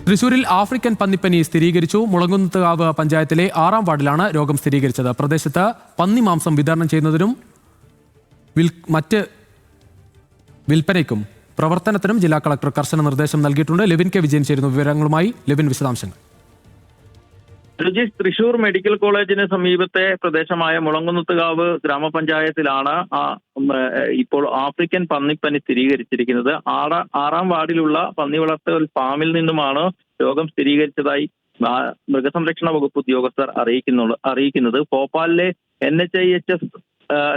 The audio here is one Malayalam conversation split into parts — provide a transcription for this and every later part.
തൃശൂരിൽ ആഫ്രിക്കൻ പന്നിപ്പനി സ്ഥിരീകരിച്ചു. മുളങ്കുന്നത്തുകാവ് പഞ്ചായത്തിലെ 6-ാം വാർഡിലാണ് രോഗം സ്ഥിരീകരിച്ചത്. പ്രദേശത്ത് പന്നി മാംസം വിതരണം ചെയ്യുന്നതിനും മറ്റ് വിൽപ്പനയ്ക്കും പ്രവർത്തനത്തിനും ജില്ലാ കളക്ടർ കർശന നിർദ്ദേശം നൽകിയിട്ടുണ്ട്. ലെവിൻ കെ വിജയൻ ചേരുന്നു വിവരങ്ങളുമായി. ലെവിൻ, വിശദാംശങ്ങൾ. തൃശൂർ മെഡിക്കൽ കോളേജിന് സമീപത്തെ പ്രദേശമായ മുളങ്കുന്നത്തുകാവ് ഗ്രാമപഞ്ചായത്തിലാണ് ഇപ്പോൾ ആഫ്രിക്കൻ പന്നിപ്പനി സ്ഥിരീകരിച്ചിരിക്കുന്നത്. 6-ാം വാർഡിലുള്ള പന്നി വളർത്തൽ ഫാമിൽ നിന്നുമാണ് രോഗം സ്ഥിരീകരിച്ചതായി മൃഗസംരക്ഷണ വകുപ്പ് ഉദ്യോഗസ്ഥർ അറിയിക്കുന്നത്. ഭോപ്പാലിലെ NHIHS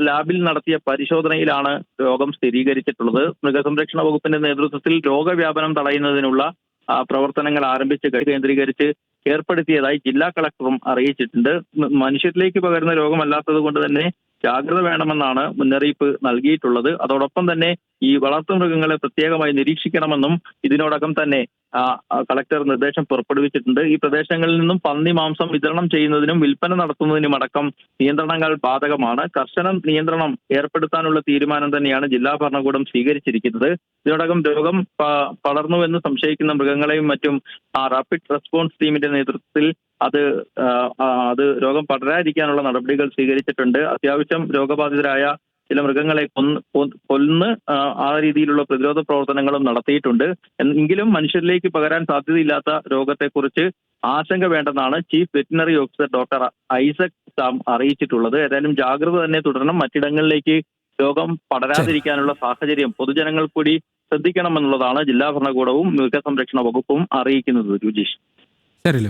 ലാബിൽ നടത്തിയ പരിശോധനയിലാണ് രോഗം സ്ഥിരീകരിച്ചിട്ടുള്ളത്. മൃഗസംരക്ഷണ വകുപ്പിന്റെ നേതൃത്വത്തിൽ രോഗവ്യാപനം തടയുന്നതിനുള്ള പ്രവർത്തനങ്ങൾ കേന്ദ്രീകരിച്ച് ഏർപ്പെടുത്തിയതായി ജില്ലാ കളക്ടറും അറിയിച്ചിട്ടുണ്ട്. മനുഷ്യരിലേക്ക് പകരുന്ന രോഗമല്ലാത്തത് കൊണ്ട് തന്നെ ജാഗ്രത വേണമെന്നാണ് മുന്നറിയിപ്പ് നൽകിയിട്ടുള്ളത്. അതോടൊപ്പം തന്നെ ഈ വളർത്തുമൃഗങ്ങളെ പ്രത്യേകമായി നിരീക്ഷിക്കണമെന്നും ഇതിനോടകം തന്നെ കളക്ടർ നിർദ്ദേശം പുറപ്പെടുവിച്ചിട്ടുണ്ട്. ഈ പ്രദേശങ്ങളിൽ നിന്നും പന്നി മാംസം വിതരണം ചെയ്യുന്നതിനും വിൽപ്പന നടത്തുന്നതിനുമടക്കം നിയന്ത്രണങ്ങൾ ബാധകമാണ്. കർശന നിയന്ത്രണം ഏർപ്പെടുത്താനുള്ള തീരുമാനം തന്നെയാണ് ജില്ലാ ഭരണകൂടം സ്വീകരിച്ചിരിക്കുന്നത്. ഇതിനോടകം രോഗം പടർന്നുവെന്ന് സംശയിക്കുന്ന മൃഗങ്ങളെയും മറ്റും റാപ്പിഡ് റെസ്പോൺസ് ടീമിന്റെ നേതൃത്വത്തിൽ അത് രോഗം പടരാതിരിക്കാനുള്ള നടപടികൾ സ്വീകരിച്ചിട്ടുണ്ട്. അത്യാവശ്യം രോഗബാധിതരായ ചില മൃഗങ്ങളെ കൊന്ന് ആ രീതിയിലുള്ള പ്രതിരോധ പ്രവർത്തനങ്ങളും നടത്തിയിട്ടുണ്ട്. എങ്കിലും മനുഷ്യരിലേക്ക് പകരാൻ സാധ്യതയില്ലാത്ത രോഗത്തെക്കുറിച്ച് ആശങ്ക വേണ്ടെന്നാണ് chief veterinary officer doctor Isaac Sam അറിയിച്ചിട്ടുള്ളത്. ഏതായാലും ജാഗ്രത തന്നെ തുടരണം. മറ്റിടങ്ങളിലേക്ക് രോഗം പടരാതിരിക്കാനുള്ള സാഹചര്യം പൊതുജനങ്ങൾ കൂടി ശ്രദ്ധിക്കണമെന്നുള്ളതാണ് ജില്ലാ ഭരണകൂടവും മൃഗസംരക്ഷണ വകുപ്പും അറിയിക്കുന്നത്. രുചീഷ്. ശരി.